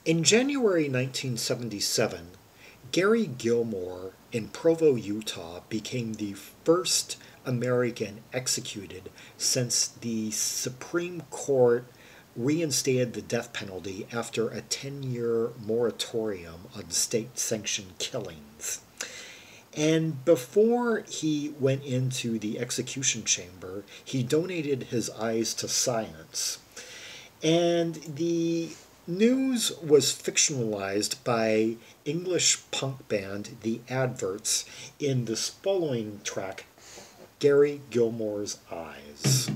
In January 1977, Gary Gilmore in Provo, Utah became the first American executed since the Supreme Court reinstated the death penalty after a 10-year moratorium on state-sanctioned killings. And before he went into the execution chamber, he donated his eyes to science. And the news was fictionalized by English punk band The Adverts in this following track, Gary Gilmore's Eyes.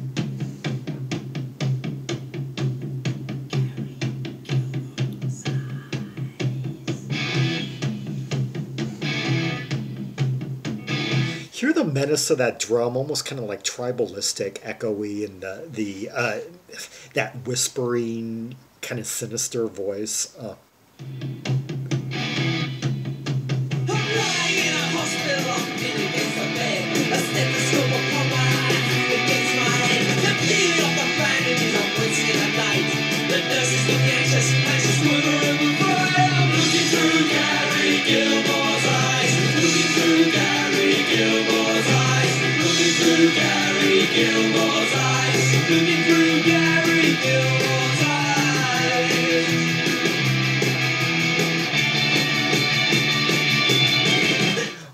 Hear the menace of that drum, almost kind of like tribalistic, echoey, and that whispering, kind of sinister voice.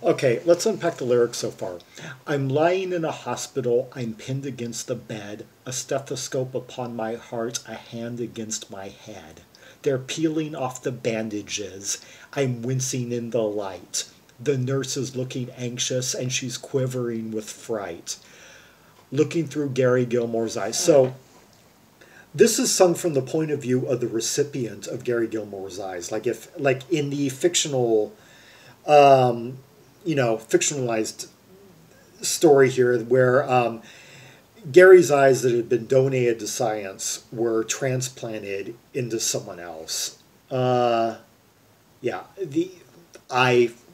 Okay, let's unpack the lyrics so far. I'm lying in a hospital, I'm pinned against the bed, a stethoscope upon my heart, a hand against my head. They're peeling off the bandages, I'm wincing in the light. The nurse is looking anxious and she's quivering with fright. Looking through Gary Gilmore's eyes. So, this is sung from the point of view of the recipient of Gary Gilmore's eyes. Like in the fictional, fictionalized story here where Gary's eyes that had been donated to science were transplanted into someone else. A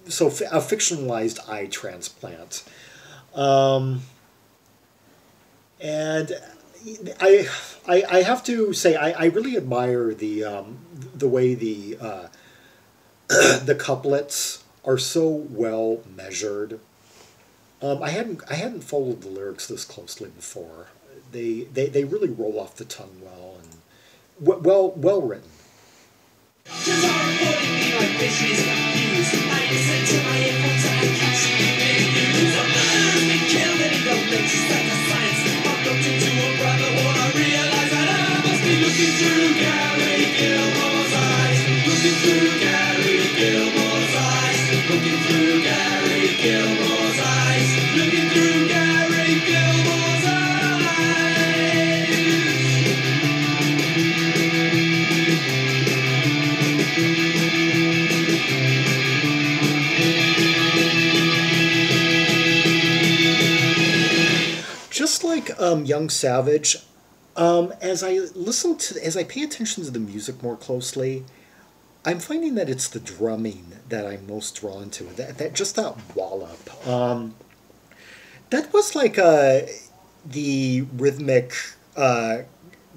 fictionalized eye transplant. And I have to say I really admire the way the couplets are so well measured. I hadn't followed the lyrics this closely before. They really roll off the tongue well and well written. Just like Young Savage, as I pay attention to the music more closely, I'm finding that it's the drumming that I'm most drawn to. That wallop. That was like the rhythmic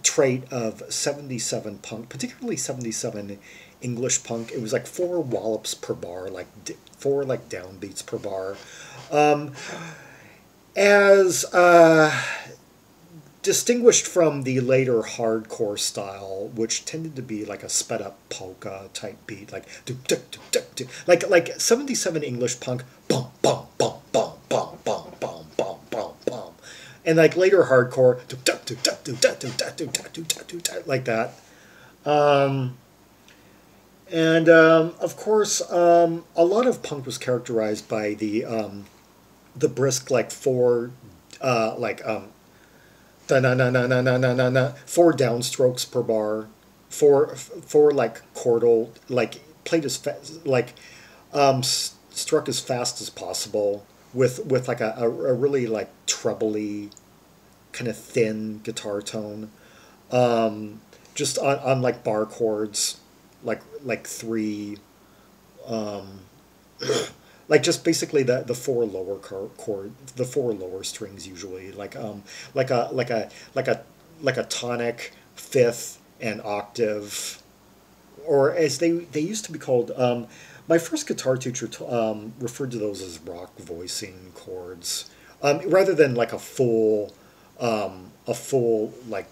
trait of 77 punk, particularly 77 English punk. It was like 4 wallops per bar, like 4 like downbeats per bar. As distinguished from the later hardcore style, which tended to be like a sped up polka type beat, like like 77 English punk, bum bum bum bum bum bum bum bum bum bum, and like later hardcore, like that. Of course, a lot of punk was characterized by the brisk like 4 4 downstrokes per bar, 4 like chordal, like played as fast, like struck as fast as possible with like a really like trebly kind of thin guitar tone, just on like bar chords, like 3 like just basically the 4 lower chord, the 4 lower strings usually, like a tonic, 5th, and octave, or as they used to be called. My first guitar teacher referred to those as rock voicing chords, rather than like a full like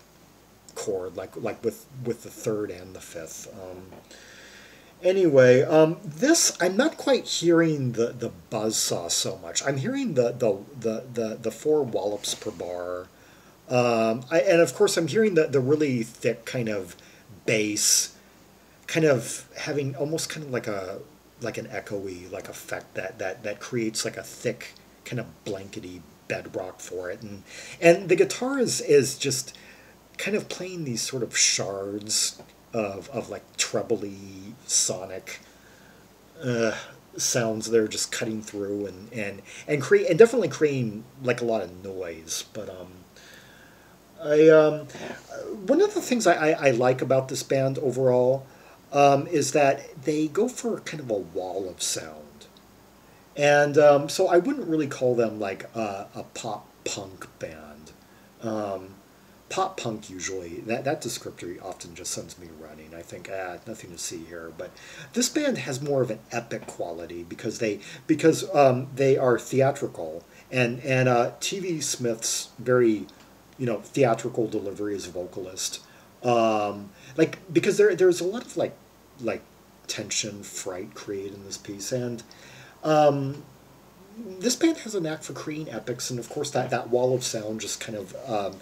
chord, like with the third and the fifth. Anyway, this I'm not quite hearing the buzzsaw so much. I'm hearing the four wallops per bar, and of course I'm hearing the really thick kind of bass, kind of having almost kind of like an echoey like effect that creates like a thick kind of blankety bedrock for it, and the guitar is just kind of playing these sort of shards of like trebly sonic sounds that are just cutting through and create and definitely creating like a lot of noise. But I one of the things I like about this band overall is that they go for kind of a wall of sound, and so I wouldn't really call them like a pop punk band. Pop punk usually that descriptor often just sends me running. I think nothing to see here, but this band has more of an epic quality because they are theatrical and TV Smith's very theatrical delivery as a vocalist, like because there's a lot of like tension, fright created in this piece, and this band has a knack for creating epics, and of course that wall of sound just kind of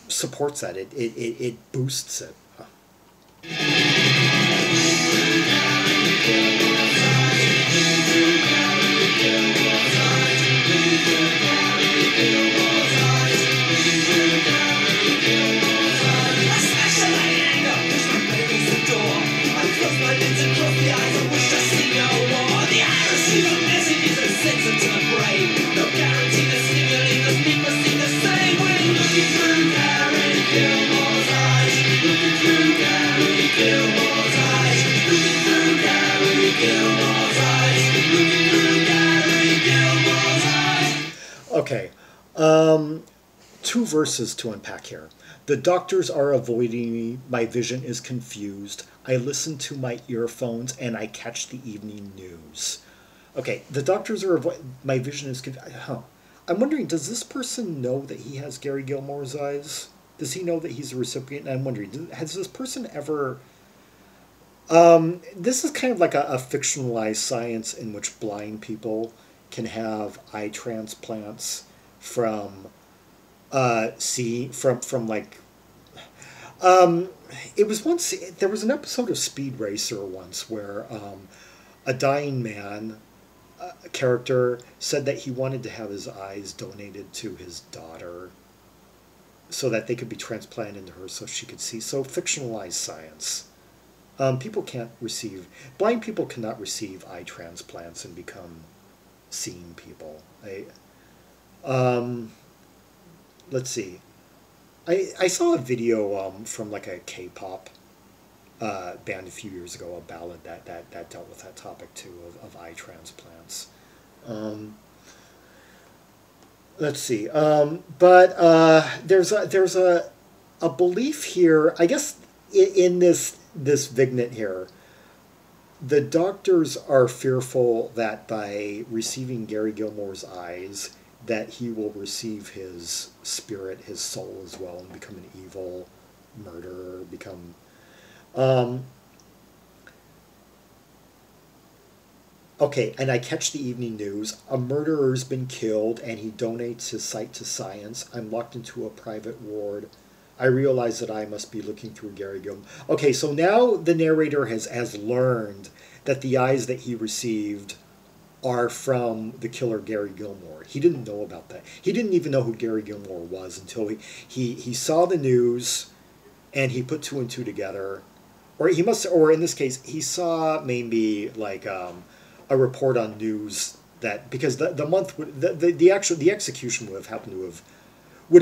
supports that. It boosts it. Okay, two verses to unpack here. The doctors are avoiding me, my vision is confused. I listen to my earphones and I catch the evening news. Okay, the doctors are my vision is confused. Huh. I'm wondering, does this person know that he has Gary Gilmore's eyes? Does he know that he's a recipient? And I'm wondering, has this person ever... this is kind of like a fictionalized science in which blind people can have eye transplants from like it was once there was an episode of Speed Racer once where a dying man character said that he wanted to have his eyes donated to his daughter so that they could be transplanted into her so she could see. So fictionalized science. Blind people cannot receive eye transplants and become seeing people. Let's see. I saw a video from like a K-pop band a few years ago, a ballad that dealt with that topic too of eye transplants. Let's see. But there's a belief here, I guess, in this vignette here. The doctors are fearful that by receiving Gary Gilmore's eyes, that he will receive his spirit, his soul as well, and become an evil murderer, become... okay, and I catch the evening news. A murderer's been killed, and he donates his sight to science. I'm locked into a private ward. I realize that I must be looking through Gary Gilmore. Okay, so now the narrator has learned that the eyes that he received are from the killer Gary Gilmore. He didn't know about that. He didn't even know who Gary Gilmore was until he saw the news and he put two and two together. Or he must, or in this case, he saw maybe like a report on news that, because the month, the execution would have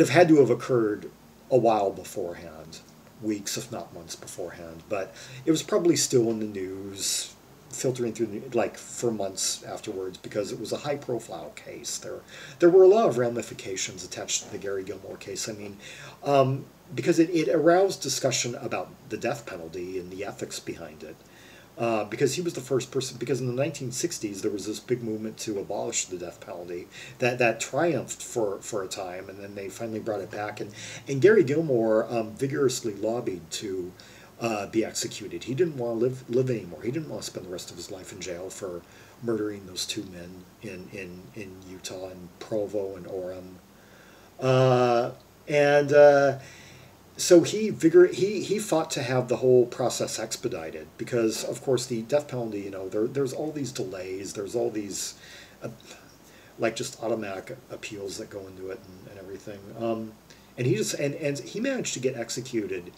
had to have occurred a while beforehand, weeks if not months beforehand, but it was probably still in the news, filtering through like for months afterwards, because it was a high profile case. There were a lot of ramifications attached to the Gary Gilmore case. I mean, because it aroused discussion about the death penalty and the ethics behind it. Because he was the first person, because in the 1960s there was this big movement to abolish the death penalty that triumphed for a time, and then they finally brought it back. And Gary Gilmore vigorously lobbied to be executed. He didn't want to live anymore. He didn't want to spend the rest of his life in jail for murdering those two men in Utah, in Provo and Orem. So he fought to have the whole process expedited, because of course the death penalty, you know, there's all these delays, there's all these like just automatic appeals that go into it and everything. And he managed to get executed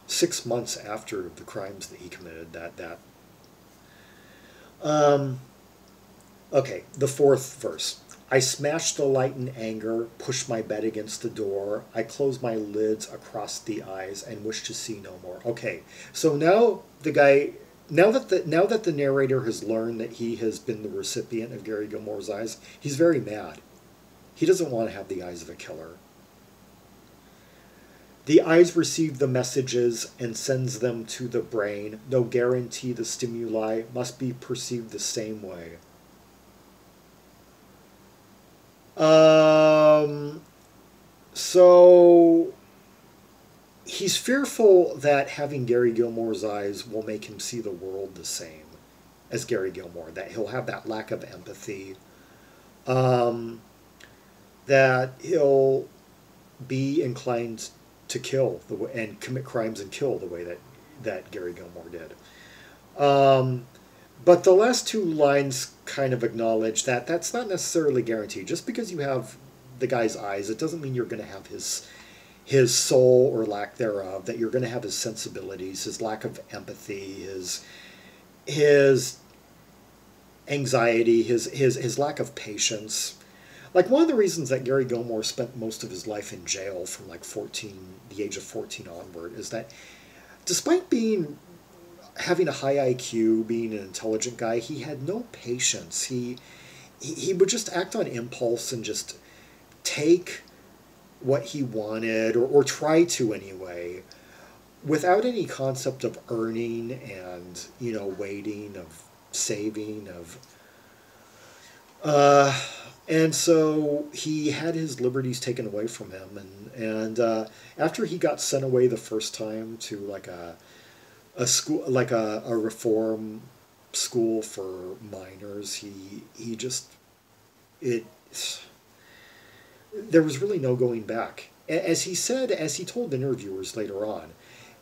6 months after the crimes that he committed. Okay, the fourth verse. I smashed the light in anger, pushed my bed against the door. I closed my lids across the eyes and wished to see no more. Okay, so now the guy, now that the narrator has learned that he has been the recipient of Gary Gilmore's eyes, he's very mad. He doesn't want to have the eyes of a killer. The eyes receive the messages and sends them to the brain. No guarantee the stimuli must be perceived the same way. So he's fearful that having Gary Gilmore's eyes will make him see the world the same as Gary Gilmore, that he'll have that lack of empathy, that he'll be inclined to kill and commit crimes and kill the way that Gary Gilmore did. But the last two lines kind of acknowledge that that's not necessarily guaranteed. Just because you have the guy's eyes, it doesn't mean you're going to have his soul or lack thereof, that you're going to have his sensibilities, his lack of empathy, his anxiety, his lack of patience. Like, one of the reasons that Gary Gilmore spent most of his life in jail from like the age of 14 onward, is that despite having a high IQ, being an intelligent guy, he had no patience. He would just act on impulse and just take what he wanted, or try to anyway, without any concept of earning and, you know, waiting, of saving, and so he had his liberties taken away from him, and after he got sent away the first time to like a school, like a reform school for minors, there was really no going back. As he told interviewers later on,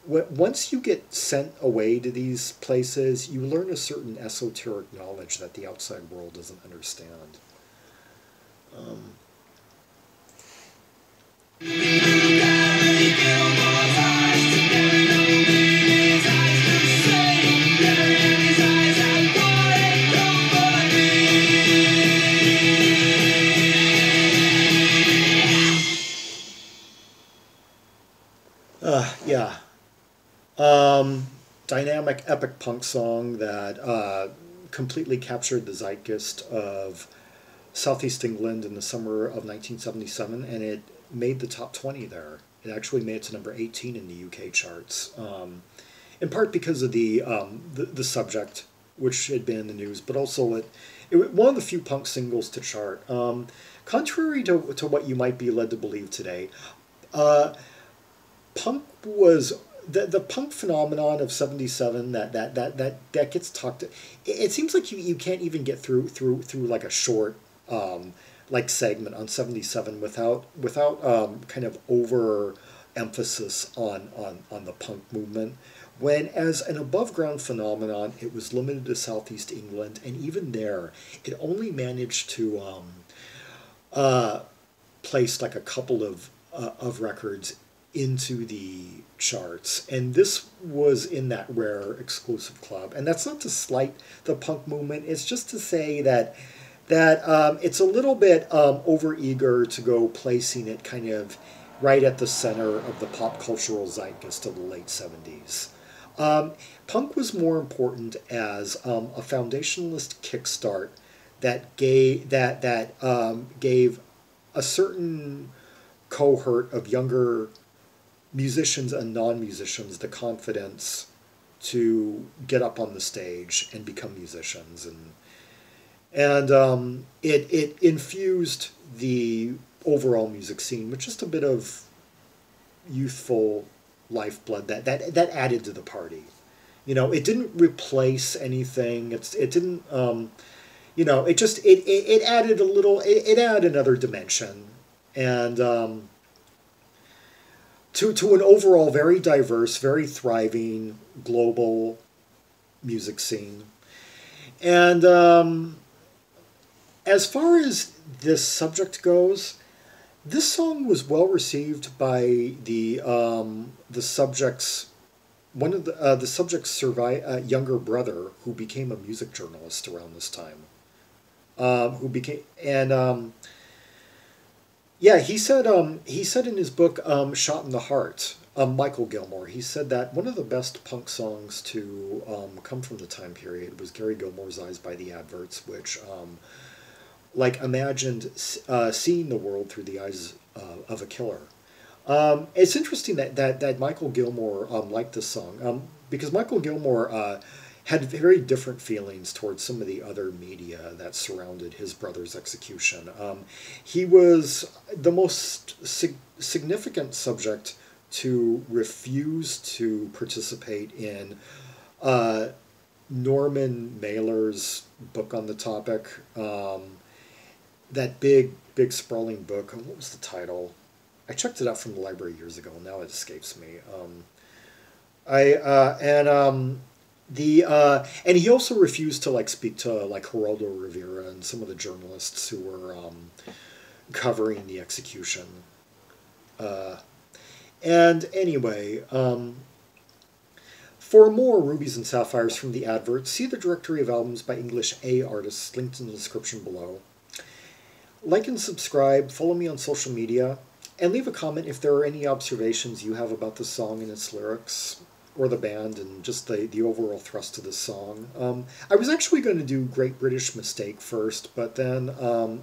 once you get sent away to these places, you learn a certain esoteric knowledge that the outside world doesn't understand. Yeah. Dynamic epic punk song that completely captured the zeitgeist of Southeast England in the summer of 1977, and it made the top 20 there. It actually made it to number 18 in the UK charts, in part because of the subject, which had been in the news, but also it one of the few punk singles to chart. Contrary to what you might be led to believe today, punk was the punk phenomenon of 77 that gets talked. It seems like you can't even get through like a short like segment on 77 without kind of over emphasis on the punk movement, when as an above ground phenomenon it was limited to Southeast England, and even there it only managed to place like a couple of records into the charts, and this was in that rare exclusive club. And that's not to slight the punk movement, it's just to say that it's a little bit overeager to go placing it kind of right at the center of the pop cultural zeitgeist of the late 70s. Punk was more important as a foundationalist kickstart that gave a certain cohort of younger musicians and non-musicians the confidence to get up on the stage and become musicians, and it infused the overall music scene with just a bit of youthful lifeblood that added to the party. You know, it didn't replace anything. It didn't. You know, it added a little. It added another dimension, and to an overall very diverse, very thriving global music scene. And as far as this subject goes, this song was well received by the subject's the subject's younger brother, who became a music journalist around this time. Who became and Yeah, he said in his book "Shot in the Heart," Michael Gilmore. He said that one of the best punk songs to come from the time period was Gary Gilmore's "Eyes" by the Adverts, which like imagined seeing the world through the eyes of a killer. It's interesting that Michael Gilmore liked this song, because Michael Gilmore had very different feelings towards some of the other media that surrounded his brother's execution. He was the most significant subject to refuse to participate in Norman Mailer's book on the topic. That big sprawling book. What was the title? I checked it out from the library years ago. Now it escapes me. And he also refused to speak to Geraldo Rivera and some of the journalists who were covering the execution. And anyway, for more Rubies and Sapphires from the Adverts, see the directory of albums by English A artists linked in the description below. Like and subscribe, follow me on social media, and leave a comment if there are any observations you have about the song and its lyrics, or the band, and just the overall thrust of the song. I was actually going to do Great British Mistake first, but then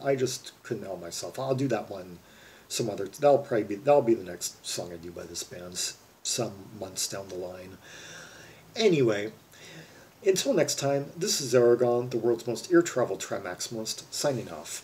I just couldn't help myself. I'll do that one some other. That'll be the next song I do by this band some months down the line. Anyway, until next time, this is Zaragon, the world's most ear-traveled trimaximalist, signing off.